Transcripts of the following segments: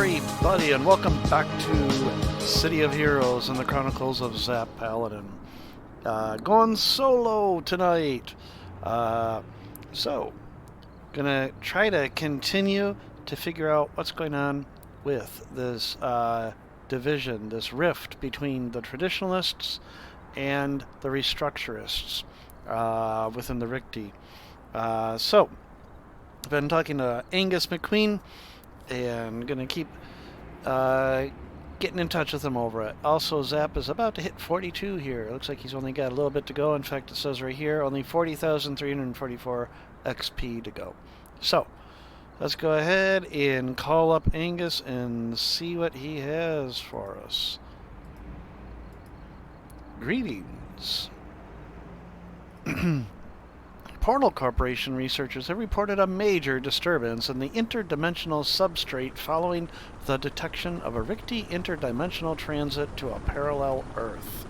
everybody, and welcome back to City of Heroes and the Chronicles of Zapp, Paladin. Going solo tonight. So, gonna try to continue to figure out what's going on with this division, this rift between the Traditionalists and the Restructurists within the Rikti. So, I've been talking to Angus McQueen, and gonna keep getting in touch with him over it. Also, Zapp is about to hit 42 here. It looks like he's only got a little bit to go. In fact, it says right here, only 40,344 XP to go. So, let's go ahead and call up Angus and see what he has for us. Greetings. Portal Corporation researchers have reported a major disturbance in the interdimensional substrate following the detection of a Rikti interdimensional transit to a parallel Earth.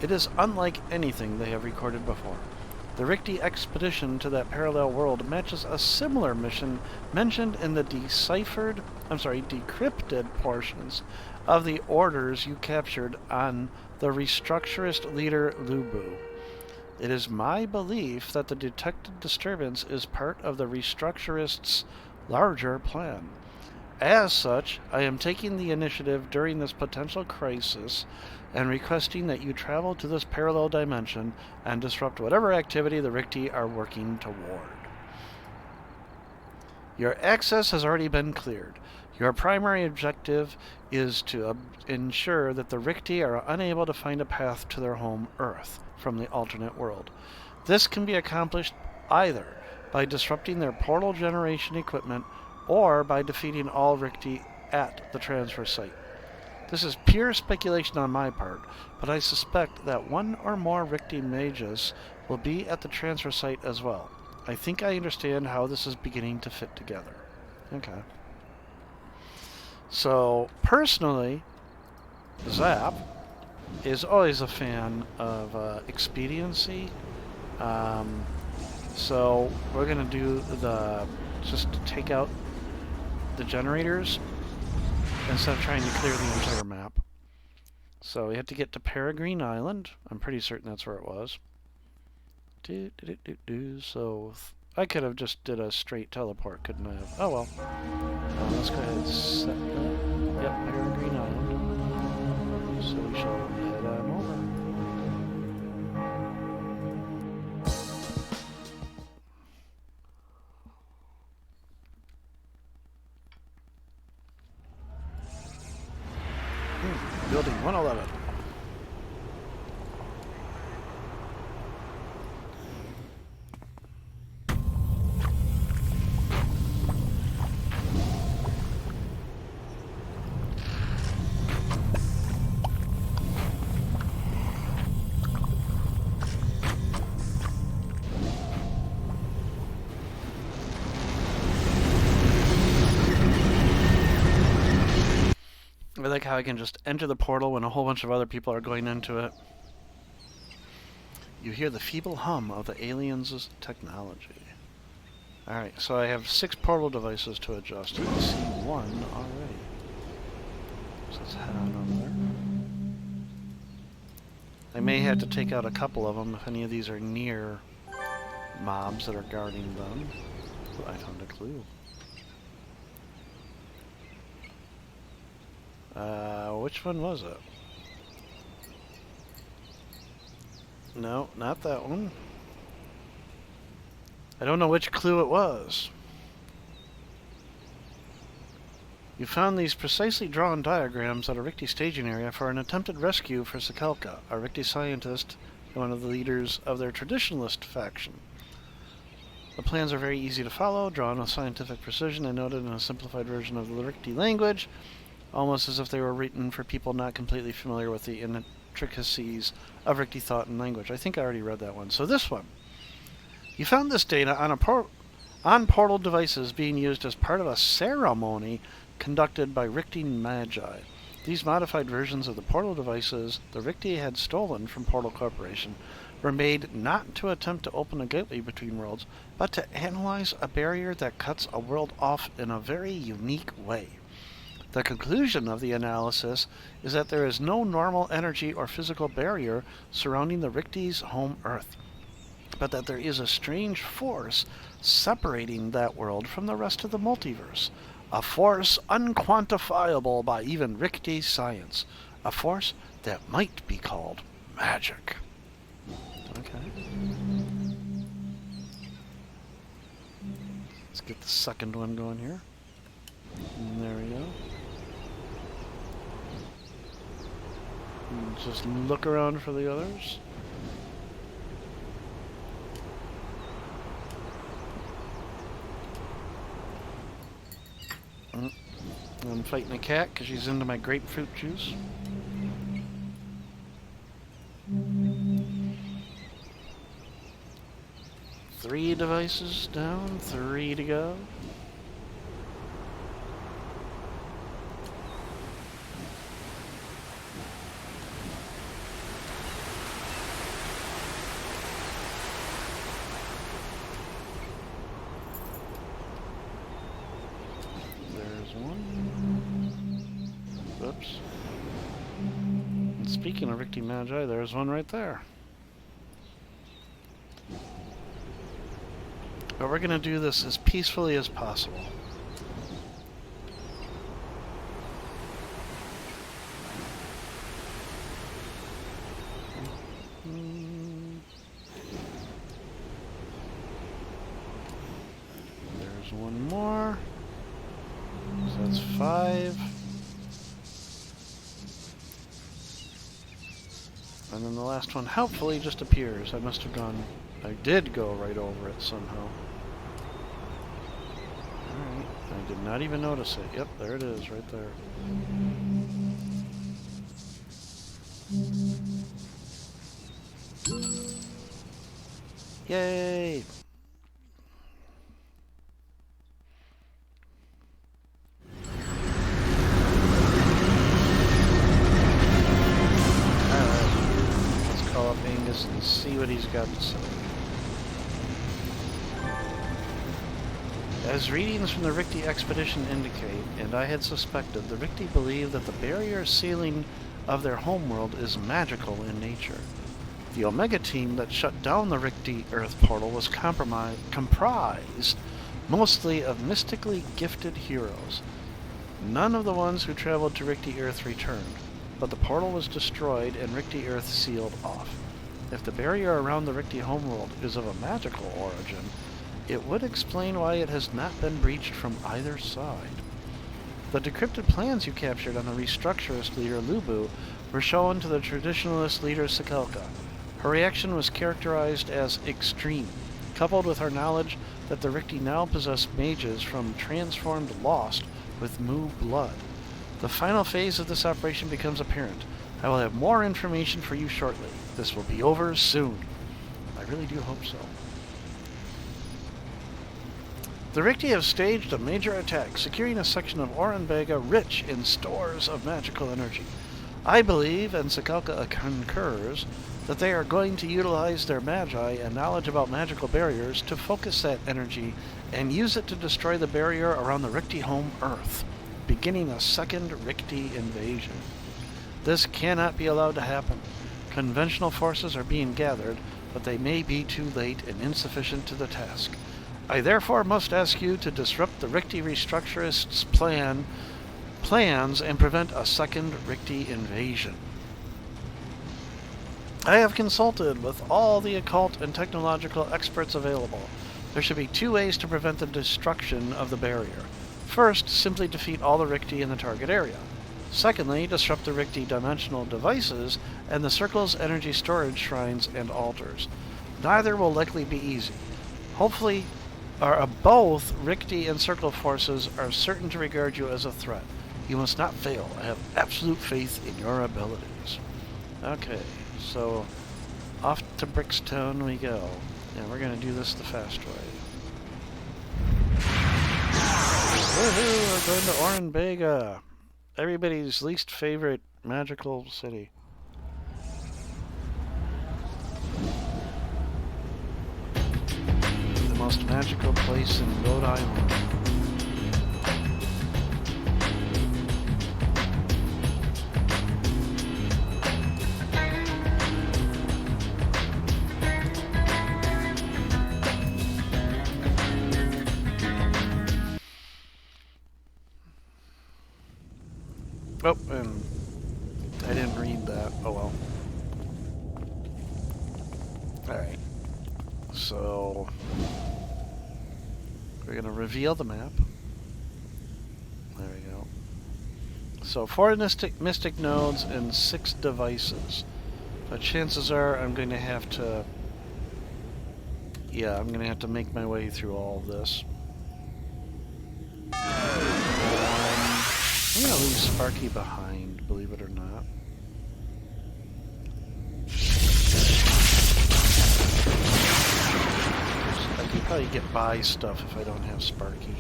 It is unlike anything they have recorded before. The Rikti expedition to that parallel world matches a similar mission mentioned in the decrypted portions of the orders you captured on the Restructurist leader Lubu. It is my belief that the detected disturbance is part of the Restructurists' larger plan. As such, I am taking the initiative during this potential crisis and requesting that you travel to this parallel dimension and disrupt whatever activity the Rikti are working toward. Your access has already been cleared. Your primary objective is to ensure that the Rikti are unable to find a path to their home Earth from the alternate world. This can be accomplished either by disrupting their portal generation equipment or by defeating all Rikti at the transfer site. This is pure speculation on my part, but I suspect that one or more Rikti mages will be at the transfer site as well. I think I understand how this is beginning to fit together. Okay. So, personally, Zapp is always a fan of expediency. So we're going to do just take out the generators instead of trying to clear the entire map. So we have to get to PEREGRINE Island. I'm pretty certain that's where it was. So I could have just did a straight teleport, couldn't I have? Oh well. Let's go ahead and set that. Yep, PEREGRINE Island. So we shall head on over. Building 111. I like how I can just enter the portal when a whole bunch of other people are going into it. You hear the feeble hum of the aliens' technology. Alright, so I have 6 portal devices to adjust. I see one already. So let's head on over there. I may have to take out a couple of them if any of these are near mobs that are guarding them. Oh, I found a clue. Which one was it? No, not that one. I don't know which clue it was. You found these precisely drawn diagrams at a Rikti staging area for an attempted rescue for Sakelka, a Rikti scientist and one of the leaders of their Traditionalist faction. The plans are very easy to follow, drawn with scientific precision and noted in a simplified version of the Rikti language, almost as if they were written for people not completely familiar with the intricacies of Rikti thought and language. I think I already read that one. So this one. You found this data on portal devices being used as part of a ceremony conducted by Rikti Magi. These modified versions of the portal devices the Rikti had stolen from Portal Corporation were made not to attempt to open a gateway between worlds, but to analyze a barrier that cuts a world off in a very unique way. The conclusion of the analysis is that there is no normal energy or physical barrier surrounding the Rikti's home Earth, but that there is a strange force separating that world from the rest of the multiverse. A force unquantifiable by even Rikti science. A force that might be called magic. Okay. Let's get the second one going here. And there we go. And just look around for the others. I'm fighting a cat because she's into my grapefruit juice. Three devices down, 3 to go. Oops. And speaking of Rikti Magi, there's one right there. But we're going to do this as peacefully as possible. There's one more. So that's 5. And then the last one helpfully just appears. I did go right over it somehow. Alright, I did not even notice it. Yep, there it is, right there. Yay! And see what he's got to say. As readings from the Rikti expedition indicate, and I had suspected, the Rikti believe that the barrier sealing of their homeworld is magical in nature. The Omega team that shut down the Rikti Earth portal was comprised mostly of mystically gifted heroes. None of the ones who traveled to Rikti Earth returned, but the portal was destroyed and Rikti Earth sealed off. If the barrier around the Rikti homeworld is of a magical origin, it would explain why it has not been breached from either side. The decrypted plans you captured on the Restructurist leader Lubu were shown to the Traditionalist leader Sakelka. Her reaction was characterized as extreme, coupled with her knowledge that the Rikti now possess mages from transformed Lost with Mu blood. The final phase of this operation becomes apparent. I will have more information for you shortly. This will be over soon. I really do hope so. The Rikti have staged a major attack, securing a section of Orenbega rich in stores of magical energy. I believe, and Sakelka concurs, that they are going to utilize their magi and knowledge about magical barriers to focus that energy and use it to destroy the barrier around the Rikti home Earth, beginning a second Rikti invasion. This cannot be allowed to happen. Conventional forces are being gathered, but they may be too late and insufficient to the task. I therefore must ask you to disrupt the Rikti Restructurists' plans and prevent a second Rikti invasion. I have consulted with all the occult and technological experts available. There should be 2 ways to prevent the destruction of the barrier. First, simply defeat all the Rikti in the target area. Secondly, disrupt the Rikti dimensional devices and the Circle's energy storage shrines and altars. Neither will likely be easy. Hopefully, both Rikti and Circle forces are certain to regard you as a threat. You must not fail. I have absolute faith in your abilities. Okay, so off to BRICKSTOWN we go. And we're going to do this the fast way. Woohoo! We're going to Orenbega. Everybody's least favorite magical city. The most magical place in Rhode Island. Oh, and I didn't read that. Oh well. Alright. So we're going to reveal the map. There we go. So 4 mystic nodes and 6 devices. But chances are I'm going to have to... Yeah, I'm going to have to make my way through all of this. I'm going to leave Sparky behind, believe it or not. I could probably get by stuff if I don't have Sparky.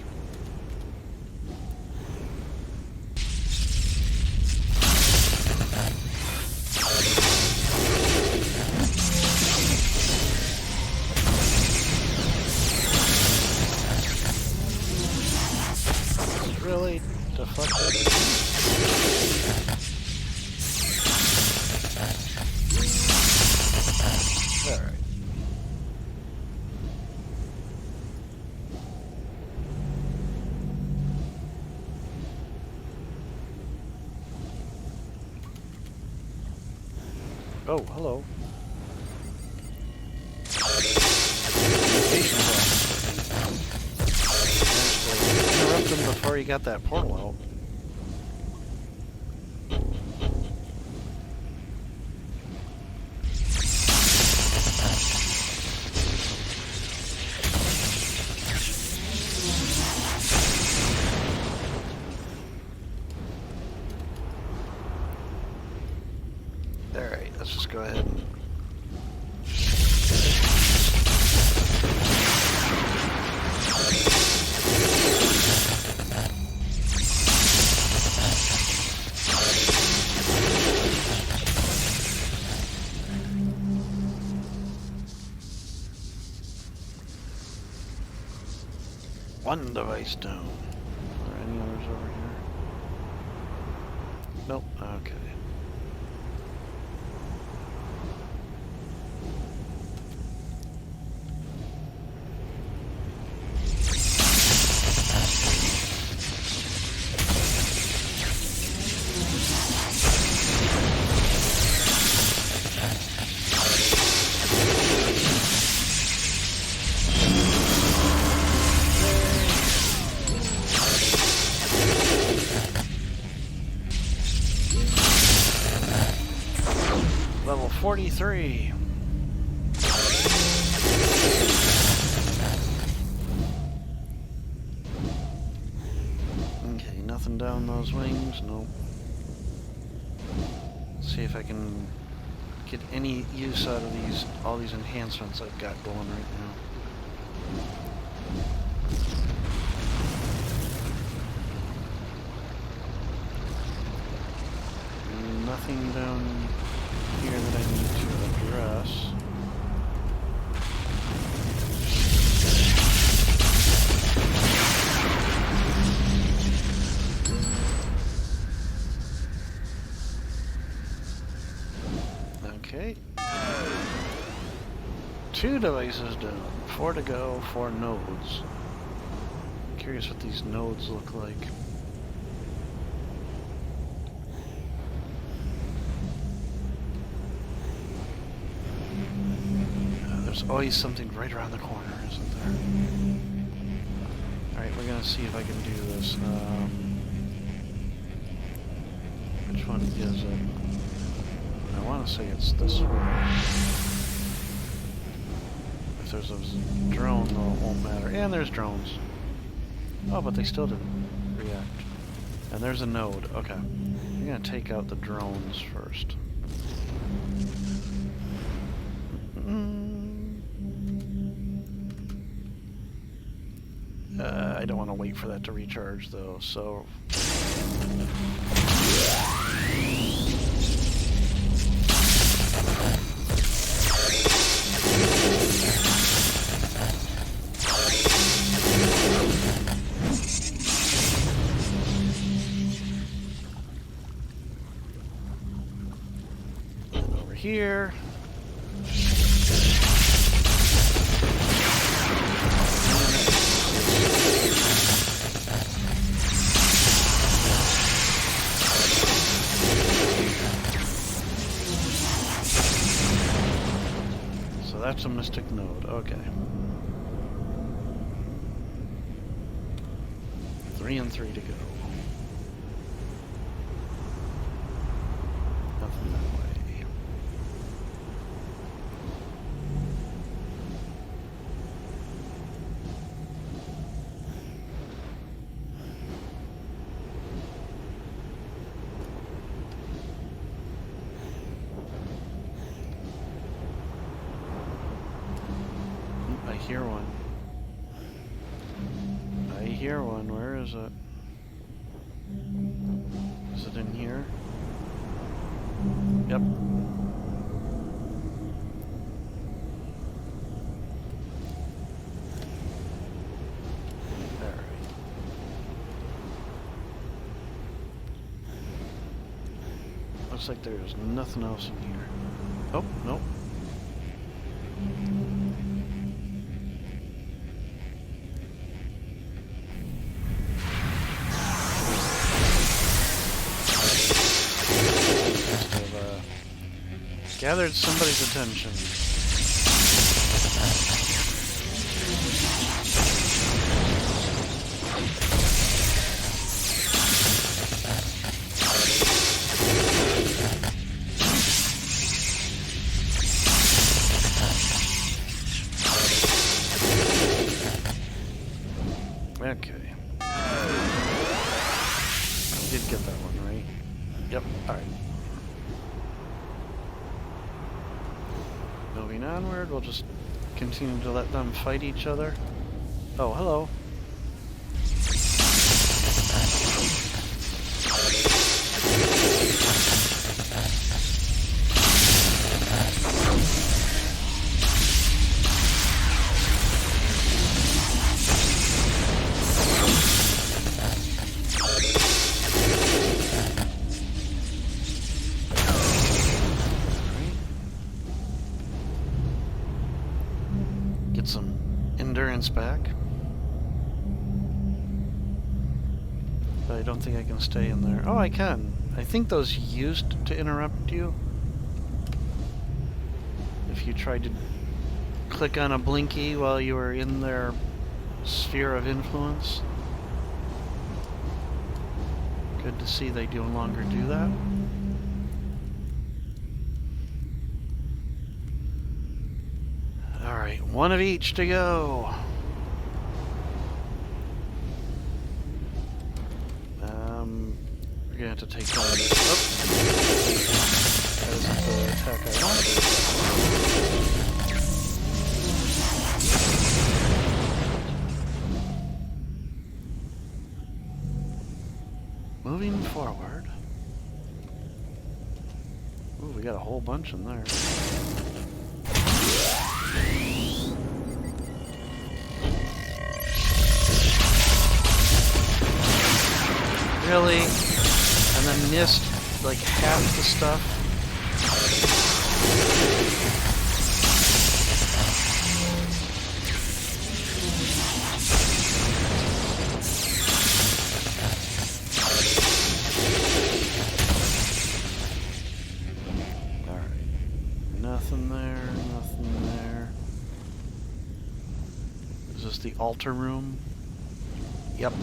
Really? Deflected? Alright. Oh, hello. Interrupt him before he got that portal out. Alright, let's just go ahead and... One device down. Are there any others over here? Nope. Okay. Level 43. Okay, nothing down those wings. Nope. Let's see if I can get any use out of all these enhancements I've got going right now. Nothing down here that I need to address. Okay. 2 devices down. 4 to go, 4 nodes. I'm curious what these nodes look like. There's always something right around the corner, isn't there? Alright, we're gonna see if I can do this. Which one is it? I want to say it's this one. If there's a drone, though, it won't matter. And there's drones. Oh, but they still didn't react. And there's a node. Okay. I'm gonna take out the drones first. I don't want to wait for that to recharge, though, so... And over here... that's a mystic node. Okay. 3 and 3 to go. Nothing that way. I hear one. I hear one. Where is it? Is it in here? Yep. Alright. Looks like there's nothing else in here. Oh, nope. Gathered somebody's attention. Okay. Did get that one, right? Yep, alright. Moving onward, we'll just continue to let them fight each other. Oh, hello. Get some endurance back. But I don't think I can stay in there. Oh, I can. I think those used to interrupt you. If you tried to click on a blinky while you were in their sphere of influence. Good to see they no longer do that. Alright, one of each to go. We're gonna have to take down this. Oh! That isn't the attack I wanted. Moving forward. Ooh, we got a whole bunch in there. Really? And then missed like half the stuff? Alright. Nothing there, nothing there. Is this the altar room? Yep.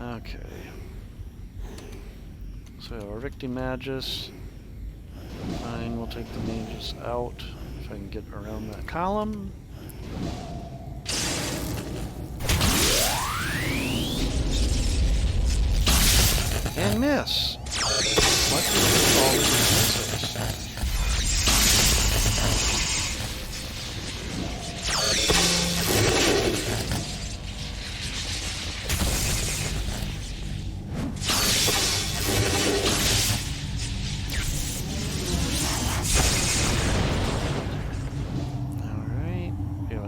Okay. So a Rikti Magus. Fine, we'll take the mages out. If I can get around that column. And miss! What is all these misses?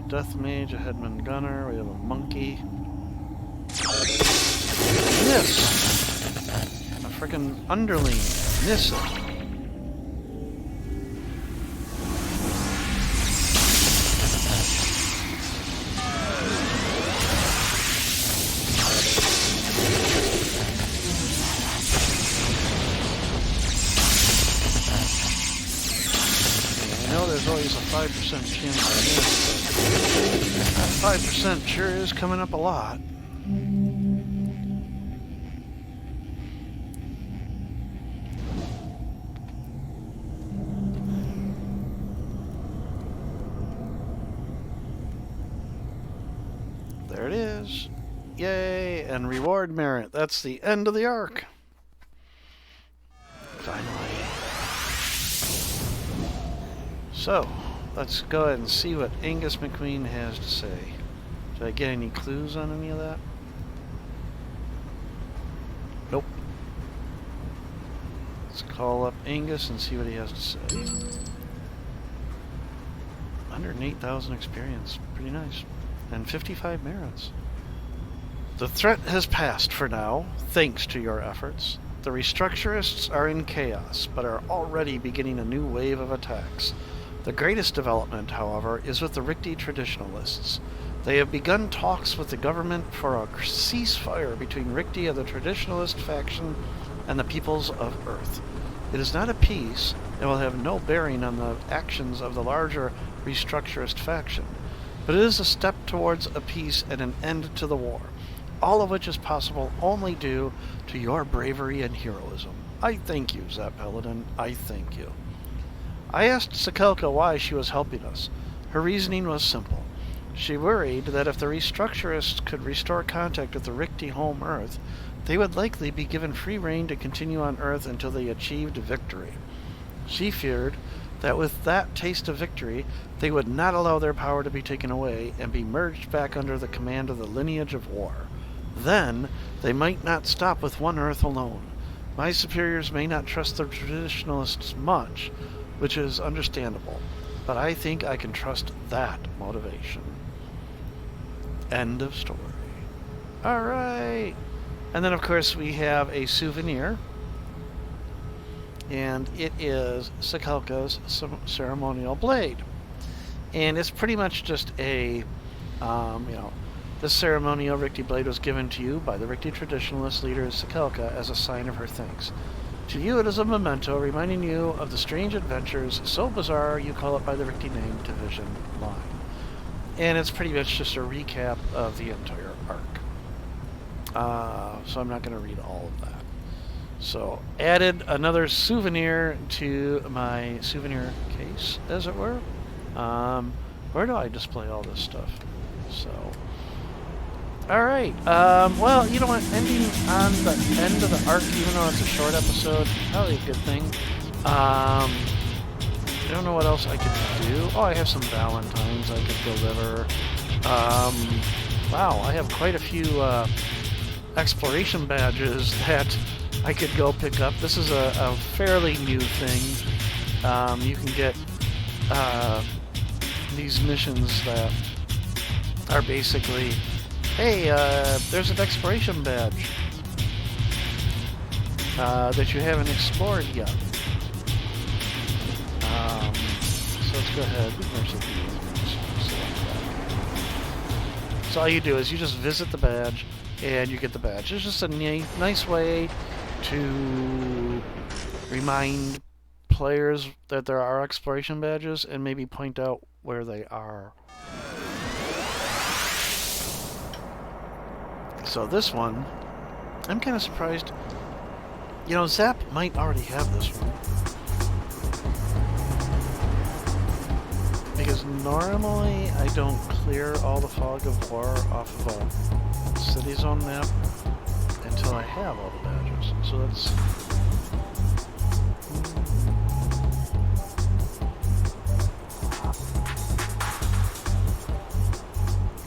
Death Mage, a Headman Gunner, we have a Monkey. Miss! A frickin' Underling. Miss it. I know there's always a 5% chance of miss, but that 5% sure is coming up a lot. There it is. Yay, and reward merit. That's the end of the arc. Finally. So, let's go ahead and see what Angus McQueen has to say. Did I get any clues on any of that? Nope. Let's call up Angus and see what he has to say. 108,000 experience. Pretty nice. And 55 merits. The threat has passed for now, thanks to your efforts. The Restructurists are in chaos, but are already beginning a new wave of attacks. The greatest development, however, is with the Rikti Traditionalists. They have begun talks with the government for a ceasefire between Rikti and the Traditionalist faction and the peoples of Earth. It is not a peace, and will have no bearing on the actions of the larger Restructurist faction, but it is a step towards a peace and an end to the war, all of which is possible only due to your bravery and heroism. I thank you, Zapp Paladin. I thank you. I asked Sakelka why she was helping us. Her reasoning was simple. She worried that if the Restructurists could restore contact with the Rikti home Earth, they would likely be given free rein to continue on Earth until they achieved victory. She feared that with that taste of victory, they would not allow their power to be taken away and be merged back under the command of the lineage of war. Then, they might not stop with one Earth alone. My superiors may not trust the Traditionalists much, which is understandable, but I think I can trust that motivation. End of story. Alright! And then, of course, we have a souvenir, and it is Sakelka's ceremonial blade. And it's pretty much just a, this ceremonial Rikti blade was given to you by the Rikti Traditionalist leader Sakelka as a sign of her thanks. To you it is a memento reminding you of the strange adventures, so bizarre you call it by the Rikti name, Division Line. And it's pretty much just a recap of the entire arc. So I'm not going to read all of that. So, added another souvenir to my souvenir case, as it were. Where do I display all this stuff? So, alright. Well, you know what? Ending on the end of the arc, even though it's a short episode, probably a good thing. I don't know what else I could do. Oh, I have some Valentines I could deliver. Wow, I have quite a few exploration badges that I could go pick up. This is a fairly new thing. You can get these missions that are basically, hey, there's an exploration badge that you haven't explored yet. So let's go ahead. So all you do is you just visit the badge and you get the badge. It's just a nice way to remind players that there are exploration badges and maybe point out where they are. So this one, I'm kind of surprised. You know, Zapp might already have this one. Because normally I don't clear all the fog of war off of a city zone map until I have all the badges. So that's...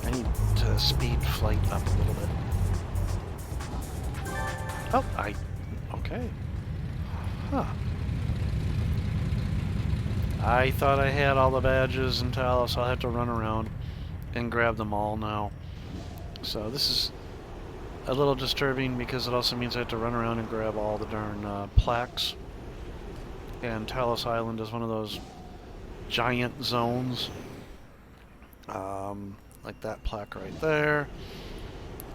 I need to speed flight up a little bit. Oh, okay. Huh. I thought I had all the badges in Talos. I'll have to run around and grab them all now. So this is a little disturbing because it also means I have to run around and grab all the darn plaques. And Talos Island is one of those giant zones. Like that plaque right there.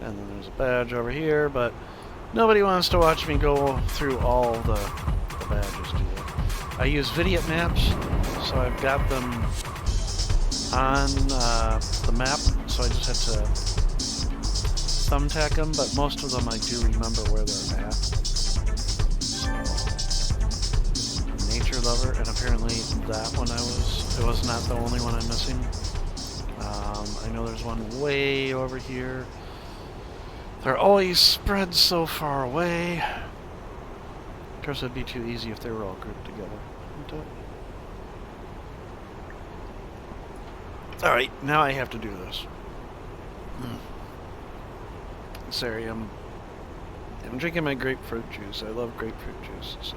And then there's a badge over here, but nobody wants to watch me go through all the badges, do they? I use Vidiot maps, so I've got them on the map, so I just had to thumbtack them, but most of them I do remember where they're at. So, Nature Lover, and apparently that one it was not the only one I'm missing. I know there's one way over here. They're always spread so far away. Of course, it'd be too easy if they were all grouped together, wouldn't it? Alright, now I have to do this. Sorry, I'm drinking my grapefruit juice. I love grapefruit juice, so...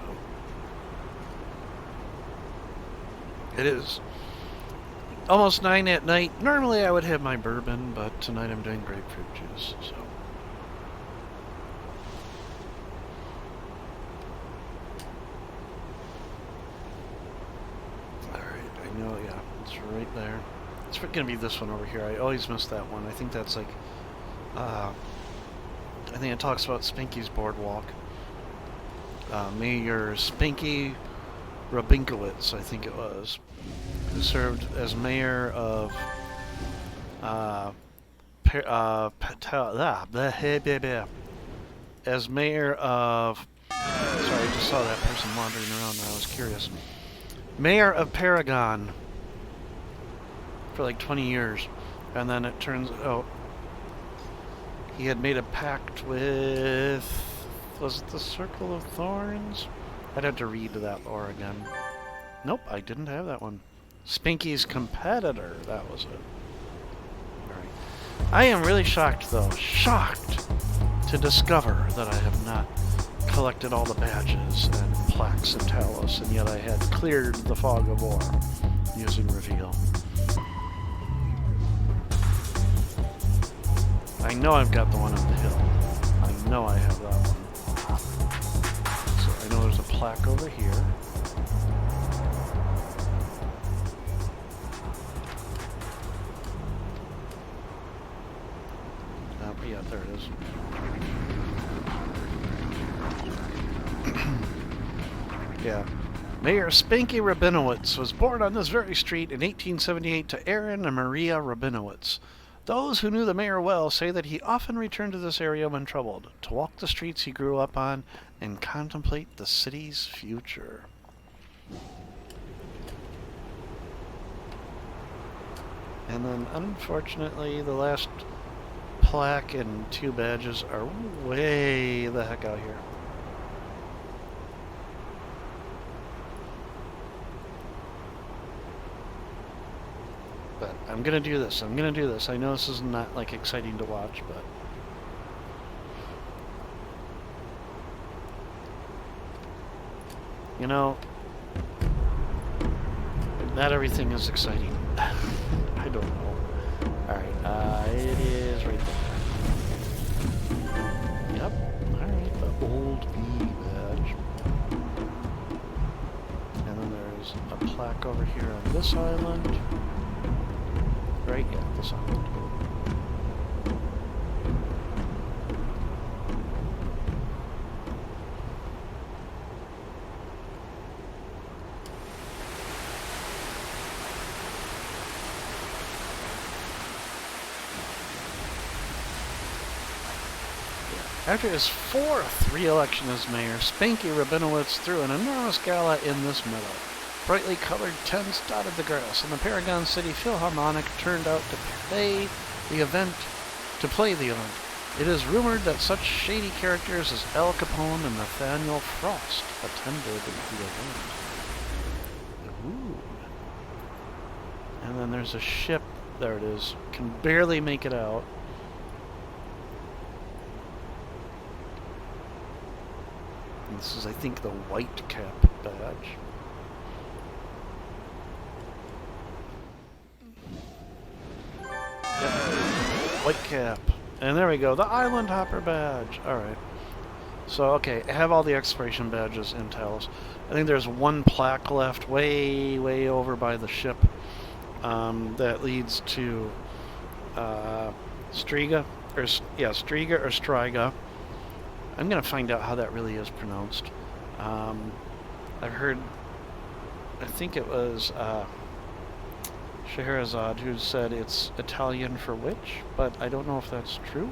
It is almost 9 at night. Normally I would have my bourbon, but tonight I'm doing grapefruit juice, so... No, yeah, it's right there. It's gonna be this one over here. I always miss that one. I think that's like, I think it talks about Spinky's boardwalk. Mayor Spinky Rabinkowitz, I think it was, who served as mayor of, as mayor of, sorry, I just saw that person wandering around and I was curious. Mayor of PEREGRINE for like 20 years, and then it turns out he had made a pact with, was it the Circle of Thorns? I'd have to read that lore again. Nope, I didn't have that one. Spinky's competitor, that was it. Alright. I am really shocked though, shocked to discover that I have not collected all the badges and plaques in Talos, and yet I had cleared the fog of war using reveal. I know I've got the one on the hill. I know I have that one. So I know there's a plaque over here. Yeah, there it is. Yeah. Mayor Spinky Rabinowitz was born on this very street in 1878 to Aaron and Maria Rabinowitz. Those who knew the mayor well say that he often returned to this area when troubled, to walk the streets he grew up on and contemplate the city's future. And then, unfortunately, the last plaque and 2 badges are way the heck out here. But I'm gonna do this. I know this is not like exciting to watch, but you know, not everything is exciting. I don't know. Alright, it is right there. Yep. Alright, the old B badge. And then there's a plaque over here on this island. Right, yeah, this island. After his 4th re-election as mayor, Spinky Rabinowitz threw an enormous gala in this meadow. Brightly colored tents dotted the grass, and the Paragon City Philharmonic turned out to play the event. It is rumored that such shady characters as Al Capone and Nathaniel Frost attended the event. Ooh. And then there's a ship. There it is. Can barely make it out. And this is, I think, the White Cap badge. White Cap. And there we go, the Island Hopper badge. Alright. So, okay, I have all the exploration badges in Talos. I think there's one plaque left way, way over by the ship that leads to Striga. Striga or Striga. I'm going to find out how that really is pronounced. I've heard I think it was Scheherazade who said it's Italian for witch, but I don't know if that's true.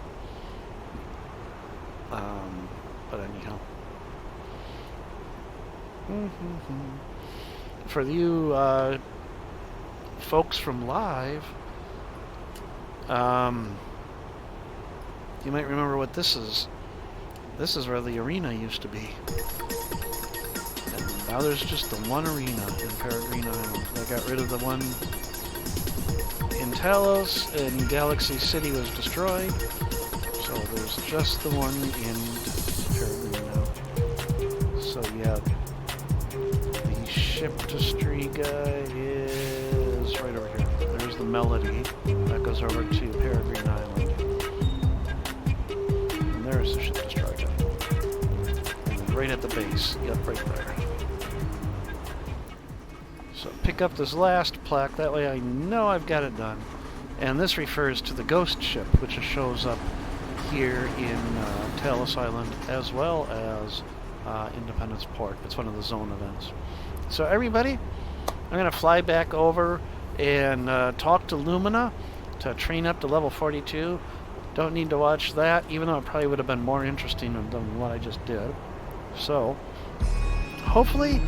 But anyhow. For you folks from live, you might remember what this is. This is where the arena used to be. And now there's just the one arena in Peregrine Island. They got rid of the one in Talos, and Galaxy City was destroyed. So there's just the one in Peregrine now. So yeah, the ship to Striga is right over here. There's the Melody. That goes over to Peregrine Island. And there's the ship to Striga. And right at the base. Yep, right there. So pick up this last plaque. That way I know I've got it done. And this refers to the ghost ship, which shows up here in Talos Island, as well as Independence Port. It's one of the zone events. So everybody, I'm going to fly back over and talk to Lumina to train up to level 42. Don't need to watch that, even though it probably would have been more interesting than what I just did. So, hopefully,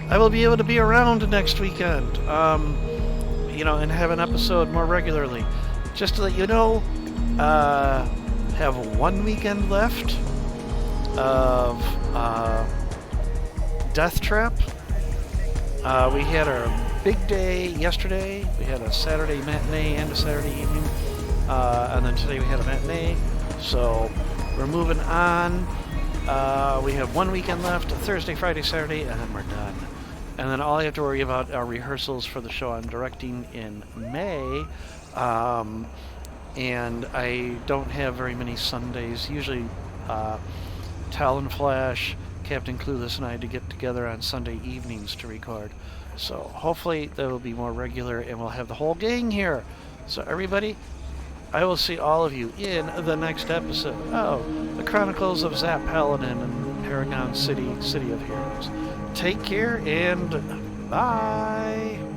I will be able to be around next weekend, and have an episode more regularly. Just to let you know, have 1 weekend left of Death Trap. We had our big day yesterday. We had a Saturday matinee and a Saturday evening. And then today we had a matinee. So we're moving on. We have 1 weekend left, Thursday, Friday, Saturday, and then we're done. And then all I have to worry about are rehearsals for the show I'm directing in May. And I don't have very many Sundays. Usually Talon Flash, Captain Clueless, and I to get together on Sunday evenings to record. So hopefully that will be more regular, and we'll have the whole gang here. So everybody, I will see all of you in the next episode of the Chronicles of Zapp, Paladin, and Paragon City, City of Heroes. Take care, and bye!